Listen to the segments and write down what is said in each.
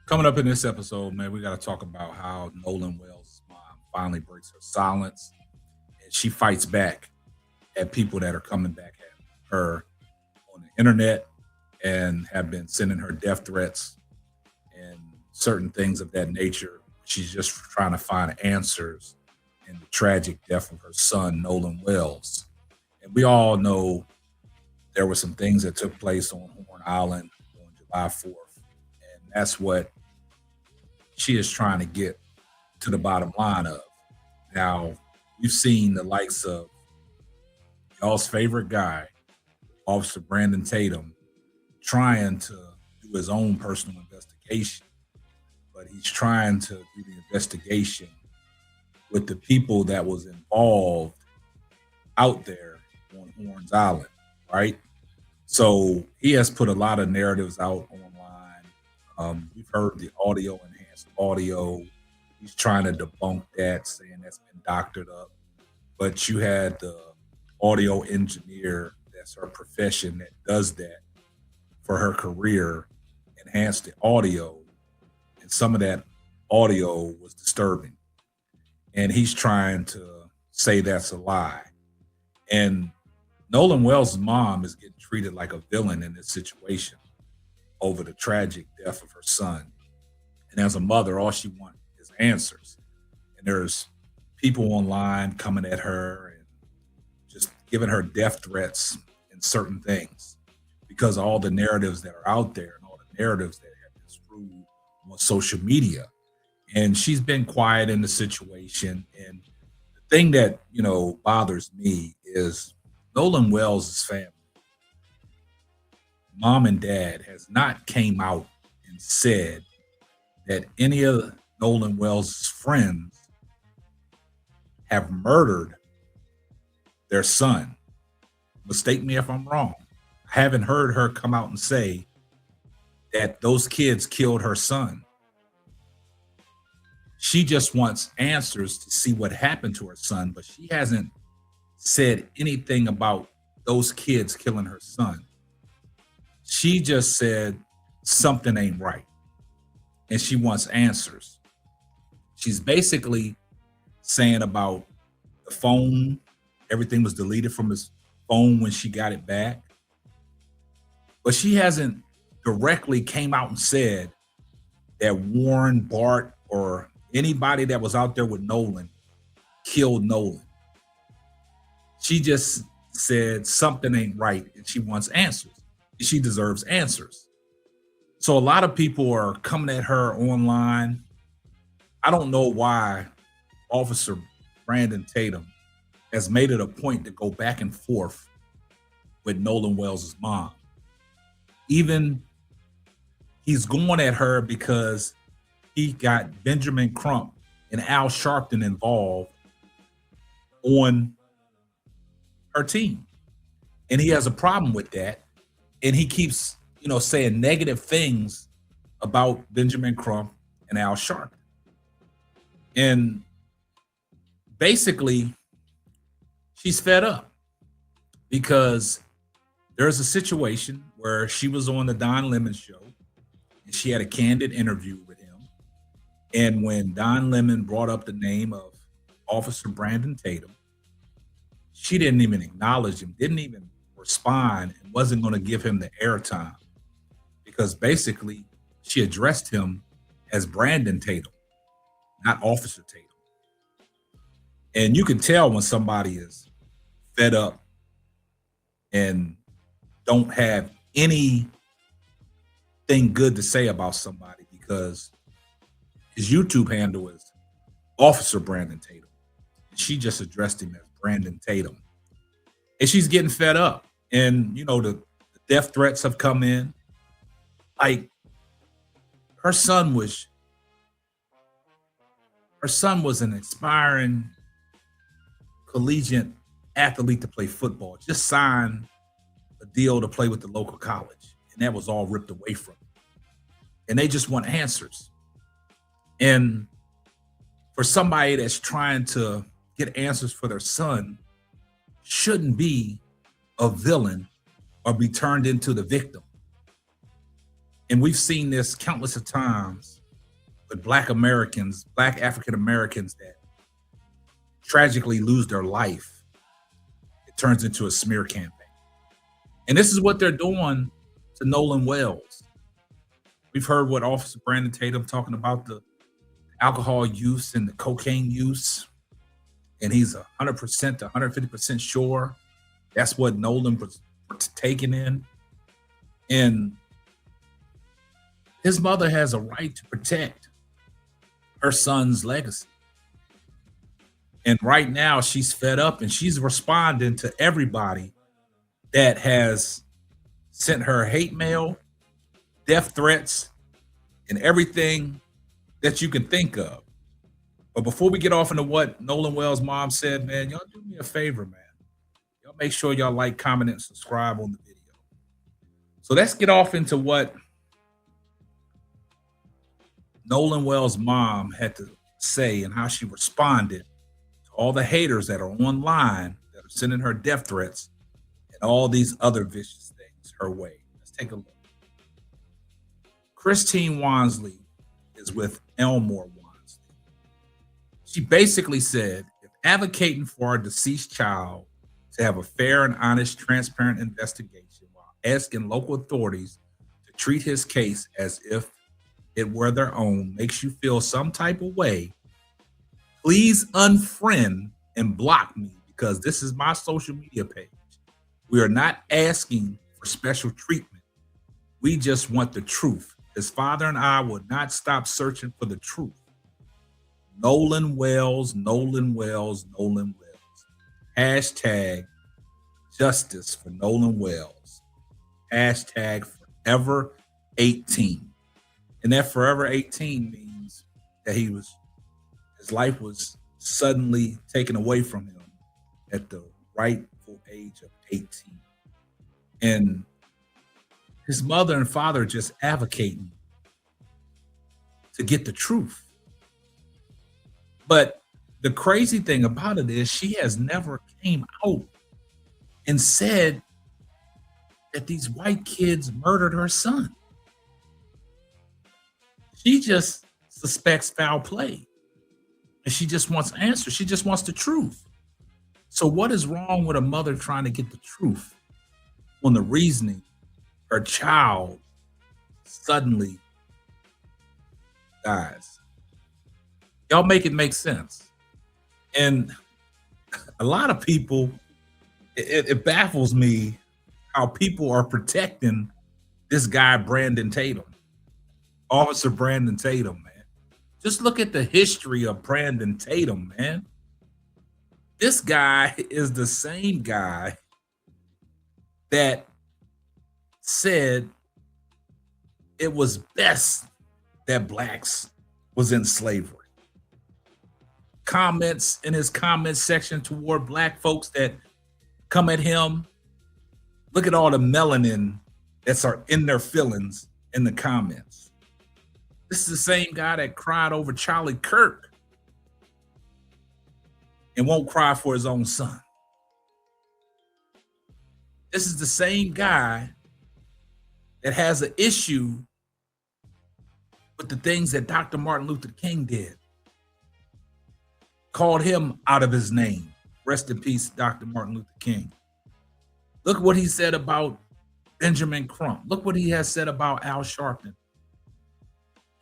Coming up in this episode, man, we got to talk about how Nolan Wells' mom finally breaks her silence and she fights back at people that are coming back at her on the internet and have been sending her death threats and certain things of that nature. She's just trying to find answers in the tragic death of her son, Nolan Wells. And we all know there were some things that took place on Horn Island on July 4th. And that's what she is trying to get to the bottom line of. Now, we've seen the likes of y'all's favorite guy, Officer Brandon Tatum, trying to do his own personal investigation, but he's trying to do the investigation with the people that was involved out there on Horns Island, right? So he has put a lot of narratives out online. We've heard the audio enhanced audio. He's trying to debunk that, saying that's been doctored up. But you had the audio engineer, that's her profession, that does that for her career, enhance the audio. And some of that audio was disturbing. And he's trying to say that's a lie. And Nolan Wells' mom is getting treated like a villain in this situation over the tragic death of her son. And as a mother, all she wants is answers. And there's people online coming at her and just giving her death threats and certain things because of all the narratives that are out there and all the narratives that have been screwed on social media. And she's been quiet in the situation. And the thing that, bothers me is Nolan Wells' family, mom and dad, has not came out and said that any of Nolan Wells' friends have murdered their son. Mistake me if I'm wrong. I haven't heard her come out and say that those kids killed her son. She just wants answers to see what happened to her son, but she hasn't said anything about those kids killing her son. She just said something ain't right and she wants answers. She's basically saying about the phone, everything was deleted from his phone when she got it back. But she hasn't directly came out and said that Warren, Bart, or anybody that was out there with Nolan killed Nolan. She just said something ain't right and she wants answers. She deserves answers. So a lot of people are coming at her online. I don't know why Officer Brandon Tatum has made it a point to go back and forth with Nolan Wells' mom. Even he's going at her because he got Benjamin Crump and Al Sharpton involved on her team. And he has a problem with that. And he keeps, saying negative things about Benjamin Crump and Al Sharpton. And basically, she's fed up because there's a situation where she was on the Don Lemon show and she had a candid interview with him. And when Don Lemon brought up the name of Officer Brandon Tatum, she didn't even acknowledge him, didn't even respond, and wasn't going to give him the airtime because basically she addressed him as Brandon Tatum, not Officer Tatum. And you can tell when somebody is fed up and don't have anything good to say about somebody because his YouTube handle is Officer Brandon Tatum. She just addressed him as Brandon Tatum. And she's getting fed up. And, the death threats have come in. Like, her son was an aspiring collegiate athlete to play football. Just signed a deal to play with the local college. And that was all ripped away from him. And they just want answers. And for somebody that's trying to get answers for their son, shouldn't be a villain or be turned into the victim. And we've seen this countless of times with Black Americans, Black African Americans that tragically lose their life. It turns into a smear campaign. And this is what they're doing to Nolan Wells. We've heard what Officer Brandon Tatum talking about the alcohol use and the cocaine use. And he's 100% to 150% sure that's what Nolan was taking in. And his mother has a right to protect her son's legacy. And right now she's fed up and she's responding to everybody that has sent her hate mail, death threats, and everything that you can think of. But before we get off into what Nolan Wells' mom said, man, y'all do me a favor, man. Y'all make sure y'all like, comment, and subscribe on the video. So let's get off into what Nolan Wells' mom had to say and how she responded to all the haters that are online that are sending her death threats and all these other vicious things her way. Let's take a look. Christine Wansley is with Elmore Wansley. She basically said, if advocating for our deceased child to have a fair and honest, transparent investigation while asking local authorities to treat his case as if it were their own makes you feel some type of way, please unfriend and block me because this is my social media page. We are not asking for special treatment. We just want the truth. His father and I will not stop searching for the truth. Nolan Wells, Nolan Wells, Nolan Wells. Hashtag justice for Nolan Wells. Hashtag forever 18. And that forever 18 means that his life was suddenly taken away from him at the rightful age of 18. And his mother and father are just advocating to get the truth. But the crazy thing about it is she has never came out and said that these white kids murdered her son. She just suspects foul play. And she just wants answers. She just wants the truth. So what is wrong with a mother trying to get the truth on the reasoning her child suddenly dies? Y'all make it make sense. And a lot of people, it baffles me how people are protecting this guy, Brandon Tatum, Officer Brandon Tatum, man. Just look at the history of Brandon Tatum, man. This guy is the same guy that said it was best that blacks was in slavery. Comments in his comment section toward black folks that come at him. Look at all the melanin that's are in their feelings in the comments. This is the same guy that cried over Charlie Kirk and won't cry for his own son. This is the same guy that has an issue with the things that Dr. Martin Luther King did. Called him out of his name. Rest in peace, Dr. Martin Luther King. Look what he said about Benjamin Crump. Look what he has said about Al Sharpton.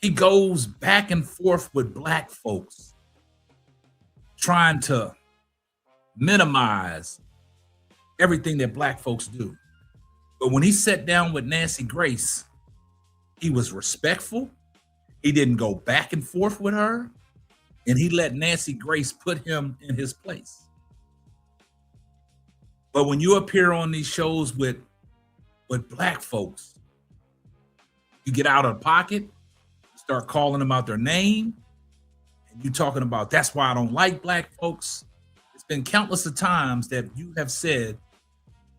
He goes back and forth with black folks, trying to minimize everything that black folks do. But when he sat down with Nancy Grace, he was respectful. He didn't go back and forth with her. And he let Nancy Grace put him in his place. But when you appear on these shows with black folks, you get out of pocket, start calling them out their name, and you talking about that's why I don't like black folks. It's been countless of times that you have said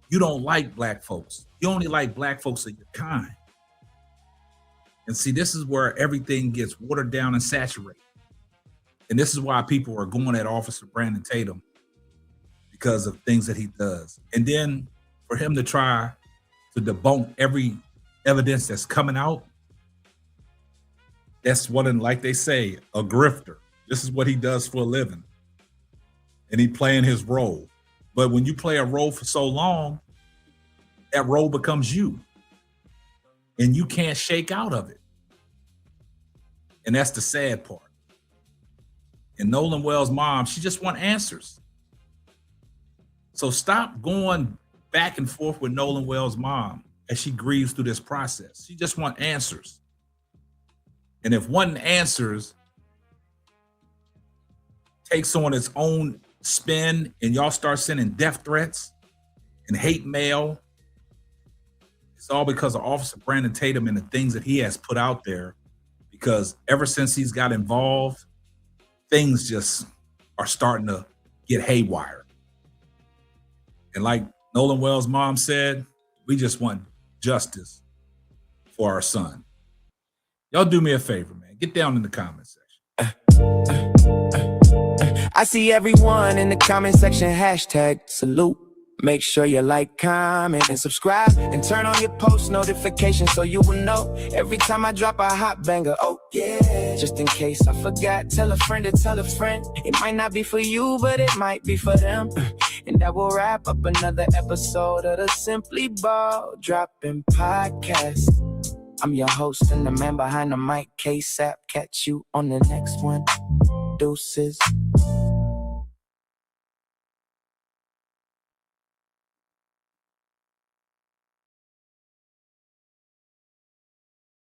you don't like black folks. You only like black folks of your kind. And see, this is where everything gets watered down and saturated. And this is why people are going at Officer Brandon Tatum, because of things that he does. And then for him to try to debunk every evidence that's coming out That's what, like they say, a grifter. This is what he does for a living. And he playing his role. But when you play a role for so long, that role becomes you. And you can't shake out of it. And that's the sad part. And Nolan Wells' mom, she just wants answers. So stop going back and forth with Nolan Wells' mom as she grieves through this process. She just wants answers. And if one answers takes on its own spin and y'all start sending death threats and hate mail, it's all because of Officer Brandon Tatum and the things that he has put out there. Because ever since he's got involved, things just are starting to get haywire. And like Nolan Wells' mom said, we just want justice for our son. Y'all do me a favor, man. Get down in the comment section. I see everyone in the comment section, hashtag salute. Make sure you like, comment, and subscribe, and turn on your post notifications so you will know every time I drop a hot banger. Oh yeah, just in case I forgot, tell a friend to tell a friend. It might not be for you, but it might be for them. And that will wrap up another episode of the Simply Ball Dropping Podcast. I'm your host and the man behind the mic, K-Sap. Catch you on the next one. Deuces.